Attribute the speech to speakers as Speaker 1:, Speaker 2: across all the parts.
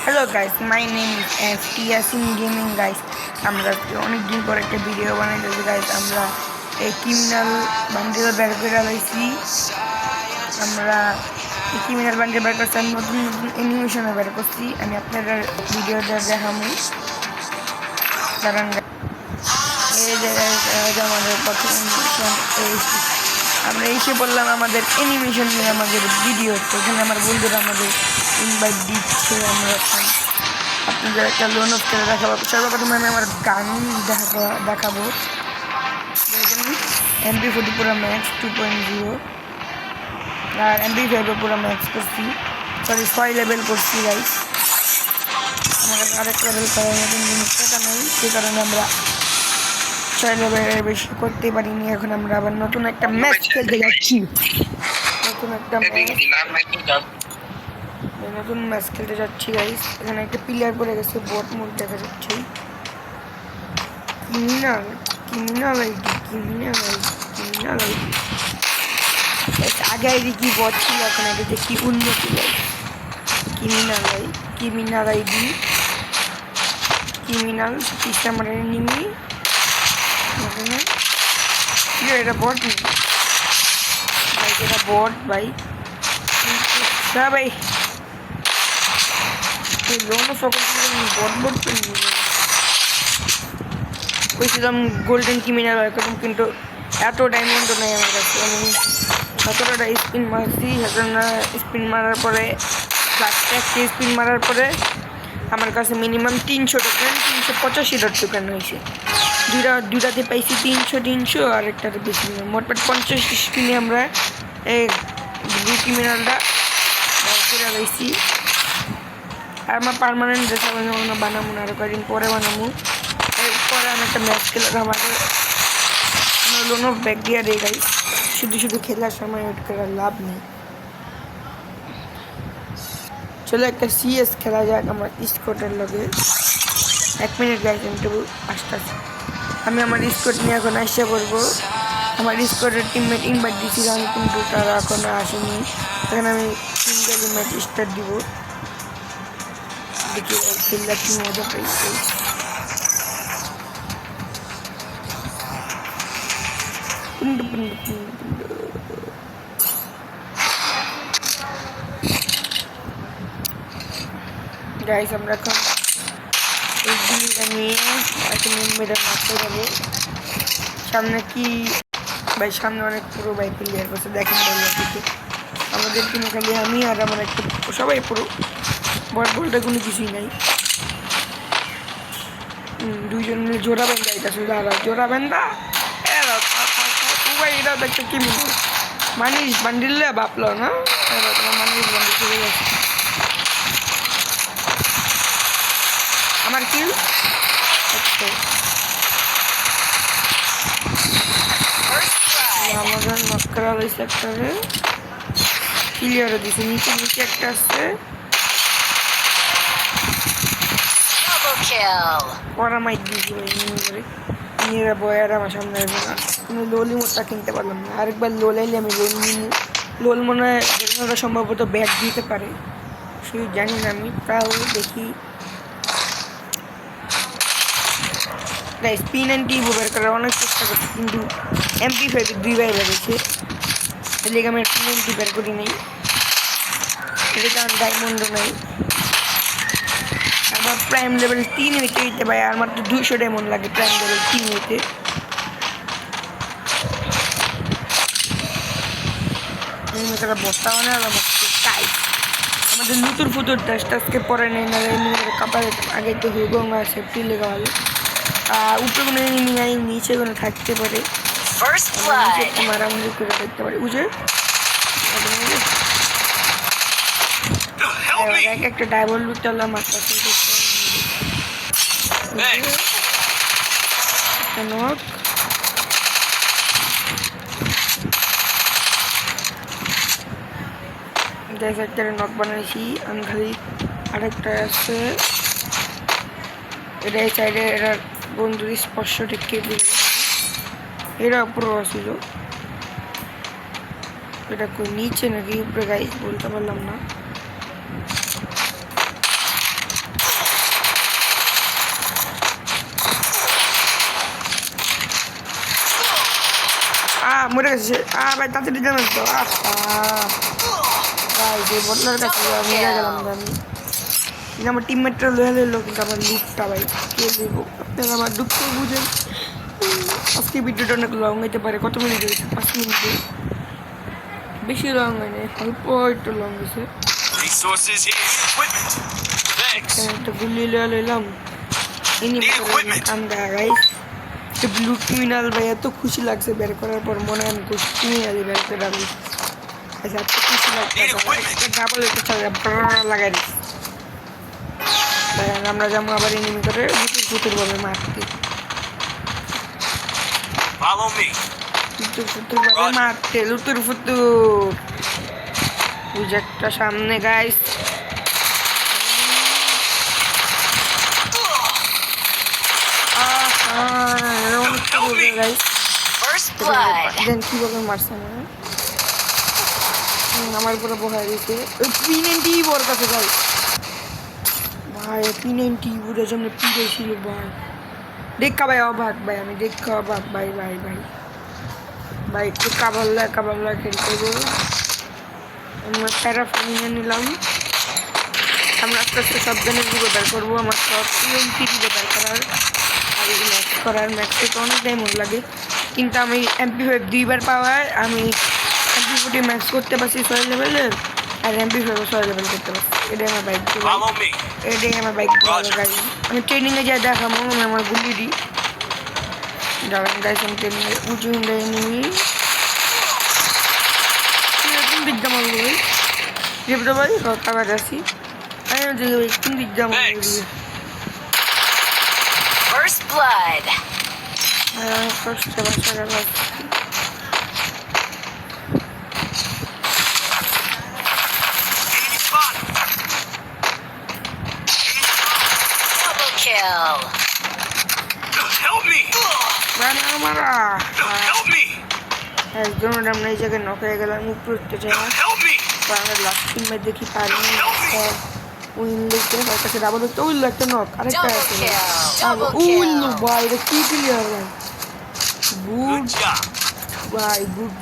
Speaker 1: Hello guys, my name is Tiyasin gaming guys. আমরা অনেকদিন পর একটা ভিডিও বানাইতেছি গাইস। আমরা এই ক্রিমিনাল বান্ডিল বের করে লাইছি। আমরা এই ক্রিমিনাল বান্ডিল বের করছি, নতুন নতুন অ্যানিমেশনে বের করছি। আমি আপনাদের ভিডিওটা দেখাবো। কারণ এই যে আমাদের প্রথম অ্যানিমেশন আমরা এসে বললাম আমাদের অ্যানিমেশন নিয়ে আমাদের ভিডিও। এখানে আমার বন্ধুরা আমাদের ইনভাইট দিচ্ছে। আমরা আপনাদের একটা লোন অফ করে দেখাবো। সর্বপ্রথমে আমি আমার গান দেখাবো। MP40 পুরো ম্যাক্স 2.0 আর MP5 পুরো ম্যাক্স করছি, সরি 6 লেভেল করছি গাইস। আমার কাছে আরেক লেভেল করার মতন জিনিস টাকা নেই, সে কারণে আমরা 6 লেভেলের বেশি করতে পারিনি। এখন আমরা আবার নতুন একটা ম্যাচ খেলতে যাচ্ছি। নতুন ম্যাচ খেলতে যাচ্ছি গাইস। এখানে একটা প্লেয়ার পড়ে গেছে, বট মোড দেখা যাচ্ছে। ক্রিমিনাল আইডি আগে আইডি কি বট ছিল, এখন আইডিতে কি উন্নতি গাইস। ক্রিমিনাল আইডি আমার এনিমি। এটা বট নেই ভাই, এটা বট ভাই। ভাই লোন সকল বট কইছিলাম গোল্ডেন ক্রিমিনাল এরকম, কিন্তু এত ডায়মন্ড নেই আমার কাছে। আমি 17টা স্পিন মারছি। 17টা স্পিন মারার পরে একটা স্পিন মারার পরে আমার কাছে মিনিমাম 300 টোকেন, 385 টোকেন হয়েছে। দুইটাতে পাইছি 300 আর একটাতে বেশি। মোটমাট 50 স্পিনে আমরা এই ক্রিমিনালটা করে লাইছি। আর আমার পারমানেন্ট ড্রেস বানাবো না, আরো কয়েকদিন পরে বানাবো। এরপরে আমি একটা ম্যাচ খেলে আমাদের লোনও ব্যাগ দিয়ে দেয় গাই। শুধু খেলার সময় ওয়েট করার লাভ নেই। চলো একটা CS খেলা যাক আমার স্কোয়াডের লগে। 1 মিনিট গাইজ, আসতে আমি আমার স্কোয়াড নিয়ে এখন আসা করবো। আমার স্কোয়াডের টিমমেট ইনভাইট দিয়েছিলাম, কিন্তু তারা এখনো আসেনি। এখন আমি সিঙ্গেল ম্যাচ স্টার্ট দিব। দেখি খেললে কি মজা পাইছে। গাইস আমরা এখন এই গুলিটা নিয়ে একটা মেরে মারতে যাবো। সামনে কি ভাই, সামনে অনেক পুরো ভাই প্লেয়ার বসে দেখেন দিকে। আমাদের টিমে খালি আমি আর আমার একটা, সবাই পুরো বট বলতে কোনো কিছুই নাই। দুইজন মিলে জোড়া বেন্দা যাইতেছে। জোড়া বেন্দা ভাই, এটা দেখতে কি মানিস বান্ডিলে বাপলো না। তোমার মানিস বান্ডিল চলে গেছে। আমার কিল আমাদের মক্করা সেক্টরে ক্লিয়ারও দিছে। নিচে একটা আসছে, ওরা মাইক দিয়েছি নিয়ে বয়ার আমার সামনে আসবে না। আমি লোলি মোটটা কিনতে পারলাম না। আরেকবার লোল আইলে আমি লোল নিই। লোল মনে হয় ওরা সম্ভবত ব্যাগ দিতে পারে, শুধু জানি না আমি, তাও দেখি। P90 বের করার অনেক চেষ্টা করছি, কিন্তু MP5 দুইবার বেড়েছে। এদিকে আমি P90 বের করি নাই। এদিকে আমার ডায়মন্ডও নাই। আমার প্রাইম লেভেল 3 হইতে হইতে ভাই আর মাত্র 200 ডায়মন্ড লাগে প্রাইম লেভেল 3 হইতে। বস্তা মানে আমাদের নতুন ফুতুর টাস্কে পরে নেই না। কাপারে আগে তো হুগঙ্গা সেফটি লেখা ভালো। উপরে কোনো এনিমি নাই, নিচে কোনো থাকতে পারে, মারামারি করে দেখতে পারে। বুঝে একটা ডায়মন্ড লুটতে হলো আমার কাছে। একটা নক বানাইছি আমি, খালি আরেকটা আছে। এটা এই সাইডে এরা বন্ধুর স্পর্শ টেকে দিল। এরা উপরে ছিল, এটা কই নিচে নাকি উপরে গাইস বলতে পারলাম না। মরে গেছে ভাই তাড়াতাড়ি জানাস তো ভাই যে বদলার কাছে মরে গেলাম আমি কিন্তু আমার টিমমেটরা লয়ে লইলো কিন্তু আমার লুকটা ভাই কে দেবো আপনারা আমার দুঃখ বুঝেন আজকে ভিডিওটা অনেক লং হইতে পারে কত মিনিট হয়েছে 5 মিনিটে বেশি লং হয়নি অল্প একটু লং হয়েছে একটা গুলি লয়ে লইলাম আমরা গাইস ব্লু ক্রিমিনাল ভাই এত খুশি লাগছে বের করার পর মনে হয় আমি ক্রিমিনালি বের করে আমি আচ্ছা এত খুশি লাগছে ডাবল একটু লাগাই দিচ্ছি আমরা যাবো আবার এনিমি করে ভূতের ভাবে মারতে মারতে লুতুর ফুতুর ওই যে একটা সামনে গাইস কিভাবে মারছে আমার পুরো বহাই দিতে P90 ওর কাছে ভাই ভাই P90 বুড়োর জন্য পিড়ে ছিল ভাই দেখা ভাই অবাক ভাই আমি দেখা অবাক ভাই ভাই ভাই ভাই একটু কাবাল্লা খেলতে গেল আমরা প্যারাফোন নিয়ে নিলাম আমরা আস্তে আস্তে সব গানের ব্যবহার করবো আমার সব P90 ব্যবহার করার ম্যাক্সে তো অনেক টাইম লাগে কিন্তু আমি MP5 দুইবার পাওয়ার আমি MP40 ম্যাক্স করতে পারছি 6 লেভেলের আর MP5 6 লেভেল করতে পারছি এটাই আমার বাইক গাড়ি আমি ট্রেনিংয়ে যাই দেখাবো আমি আমার গুলি দিই যাবেন গাইস আমি ট্রেনিংয়ে উঁচু নিয়ে বিদ্যা মারবো ভাই যেটা ভাই কাগজ আসি আমি একটু বিদ্যা মারবো
Speaker 2: First blood.
Speaker 1: First blood.
Speaker 2: Double kill.
Speaker 3: Help me! Help me!
Speaker 1: একজন আমরা এই জায়গায় নক হয়ে গেলাম উপর উঠতে চাই না
Speaker 3: Help me!
Speaker 1: আমরা লাস্ট টিমে দেখি পারি উইন্ডোতে কাছে ডাবল তো উইল একটা নক আরেকটা আছে উইল ভাই এটা কি প্লেয়ার ভাই গুড ভাই গুড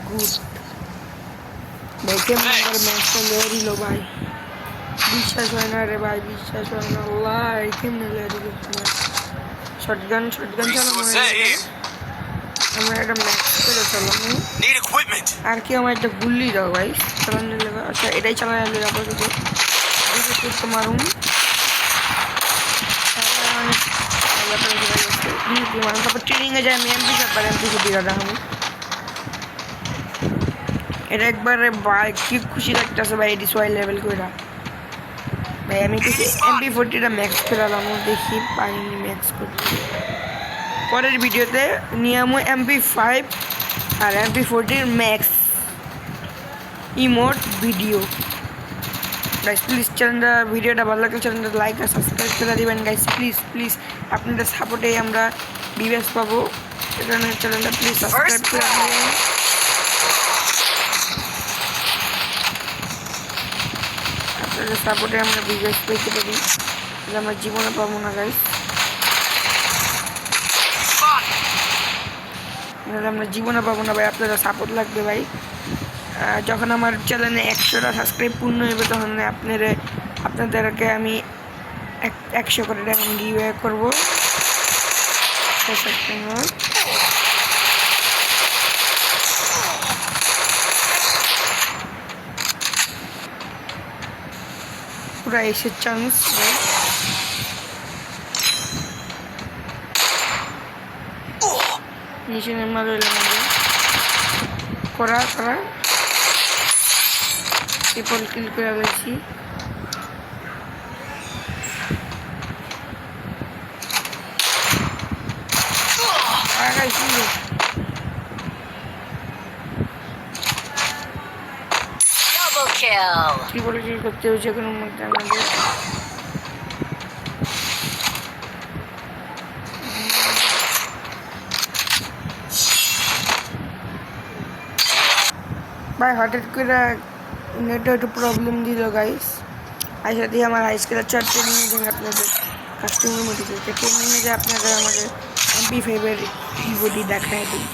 Speaker 1: ভাই কেমন আমার ম্যাচটা লয়ে দিল ভাই বিশ্বাস হয় না রে ভাই বিশ্বাস হয় না আল্লাহ কেমন লয়ে দিল শটগান চালানো আমরা একটা ম্যাচ করে চালানো আর কি আমার একটা গুলি দাও ভাই চালানো আচ্ছা এটাই চালানো যাবো করতে মারুন তারপর ট্রেনিংয়ে যাই আমি MP40 দেখাবো এটা একবারে ভাই কি খুশি লাগতেছে ভাই এটি 6 লেভেল করে ভাই আমি কিছু MP40টা ম্যাক্স করালাম দেখি পাইনি ম্যাক্স করতে পরের ভিডিওতে নিয়ে আমি MP5 আর MP40 max emote video guys please চ্যানেলটা ভিডিওটা ভালো লাগলে চ্যানেলটা লাইক আর সাবস্ক্রাইব করে দিবেন গাইস প্লিজ আপনাদের সাপোর্টে আমরা ভিউয়ার্স পাবো এখানে চ্যানেলটা প্লিজ সাবস্ক্রাইব করে দিবেন আপনাদের সাপোর্টে আমরা ভিউয়ার্স পেতে পারি আমরা জীবনে পাবো না গাইস আমরা জীবনে পাবো না ভাই আপনাদের সাপোর্ট লাগবে ভাই যখন আমার চ্যানেলে 100টা সাবস্ক্রাইব পূর্ণ হবে তখন আপনাদেরকে আমি 100 করে টাকা গিভওয়ে করবো পুরা এসে চান্স নিচে নেমা রইল করা ট্রিপল কিল করে গেছি ট্রিপল কিল করতে হচ্ছে কোনো মধ্যে আমাদের ভাই হঠাৎ করে নেটে একটু প্রবলেম দিল গাইস আইসা দিয়ে আমার হাই স্কুলের ট্রেনিংয়ে দেন আপনাদের কাস্টমার মোটিভেটে ট্রেনিংয়ে যে আপনাদের আমাদের MP5 এর কিবোর্ডই দেখায় দিই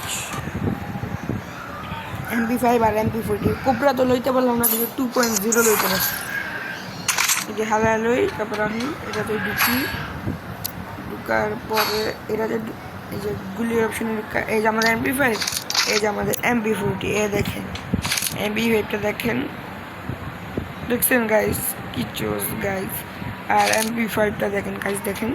Speaker 1: MP5 আর MP40 কোবরা তো লইতে পারলাম না, কিন্তু 2.0 লইতে পারছি। এই যে হালা লই, তারপর আমি এটাতে ঢুকি, ঢুকার পরে এটাতে এই যে গুলির অপশনে এই যে আমাদের MP5, এই যে আমাদের MP40, এ দেখেন MP5টা দেখছেন গাইস, কি চোজ গাইস। আর MP5টা দেখেন গাইস, দেখেন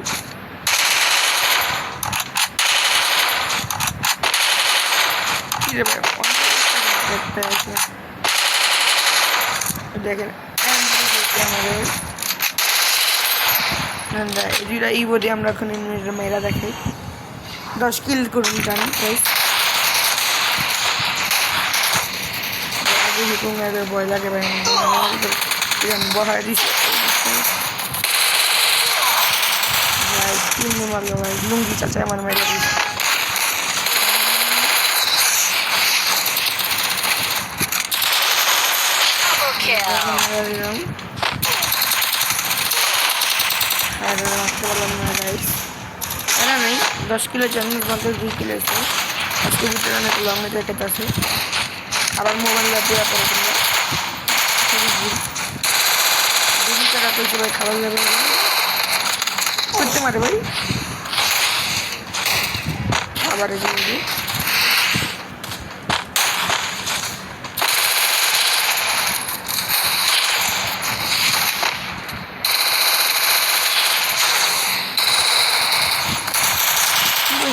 Speaker 1: কি রে ভাই, দেখতে আছে। দেখেন MP5 আমাদের এই দুইটা ইবোর্ডে আমরা এখন মেয়েরা দেখাই। 10 কিল করুন জান গাইস। ভয় লাগে ভাই, বহাই দিচ্ছে ভাই, কিনে মারলো ভাই, লুঙ্গি চাচা আমার মেরে দিচ্ছে।
Speaker 2: Double kill.
Speaker 1: দিলাম আর রাখতে পারলাম না গাইস। এটা নেই 10 কিলো চ্যালেঞ্জ মধ্যে 2 কিলো আছে। আজকে ভিতরে অনেক লং জ্যাকেট আছে। আবার মোবাইল দেওয়া পরে তোমরা দুই টাকা পেয়েছে ভাই, খাওয়া যাবে করতে পারে ভাই। আবার এই যে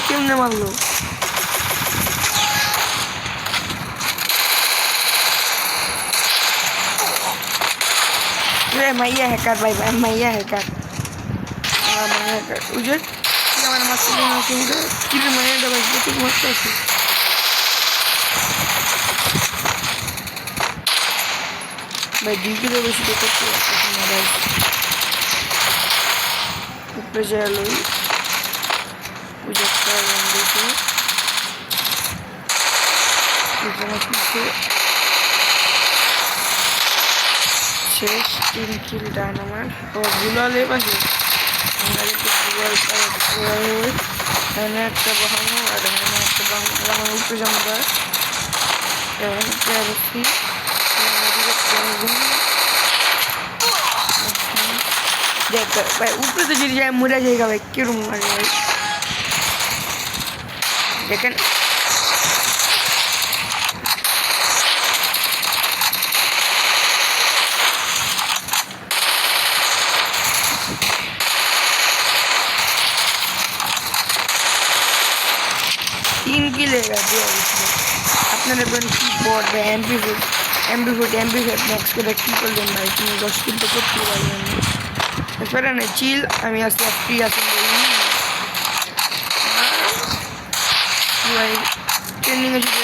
Speaker 1: কেমনে মারলো, মাইয়া হ্যাকার ভাই, মাইয়া হ্যাকার, মাইয়া হ্যাকার। ওই যে আমার মাছটা কিনে মাইয়া দেওয়া ঠিক মস্ত আছে ভাই, 2 কিলো বেশি তো করতে পারতেছি না ভাই। উপরে যে আলোই ওই যে একটা দেখি শেষ 3 কিল ডান আমার। ও গুলালে পাশে এখানে একটা বহানো আর এখানে একটা আমার উপরে জামা দেখ ভাই, উপরে তো যদি যায় মরে যায়গা ভাই, কিরম মারে ভাই দেখেন। तीन किले আপনারা বলেন কি বট ভাই, MP40 ম্যাক্স করে কি করলেন ভাই, তুমি 10 কিল তো করতে পারলেন না। এরপরে না চিল, আমি আসছি ফ্রি আছি ভাই, ট্রেনিংয়ে যদি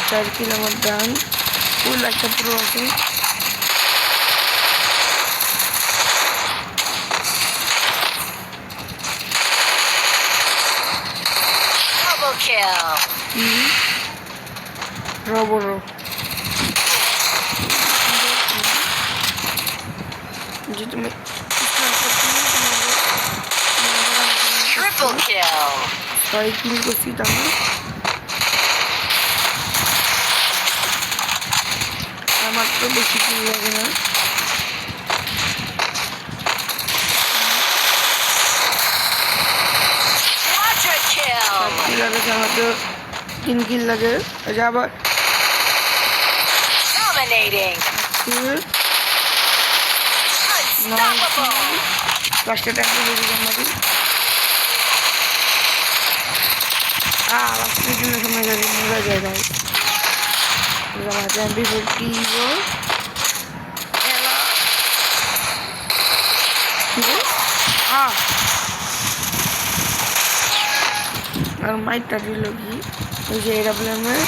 Speaker 1: 4 কিল আমার ডান, ফুল একটা পুরো আছে।
Speaker 2: Double kill.
Speaker 1: Roboro. Jadi tu
Speaker 2: Triple kill.
Speaker 1: Saya kill ko si tama. Amat tu beshi kill lagi na.
Speaker 2: Quadra kill.
Speaker 1: Kill lagi sama tu 3 kill lagi. Aja apa?
Speaker 2: Dominating.
Speaker 1: Kill.
Speaker 2: Unstoppable.
Speaker 1: Last time tu jadi mati. Last time tu sama jadi murah jaga. Sama MP40 go. Ela. और mic का भी लोगी मुझे aeroplane में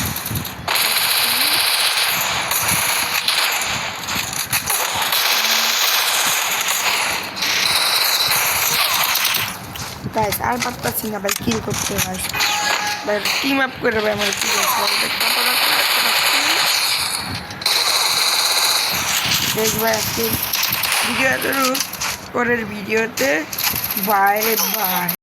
Speaker 1: guys আর পারতাছি না ভাই কিল করতে ভাই, ভাই টিম আপ করে ভাই আমার কি দেখ ভাই আজকে ভিডিও পরের ভিডিওতে বাই বাই।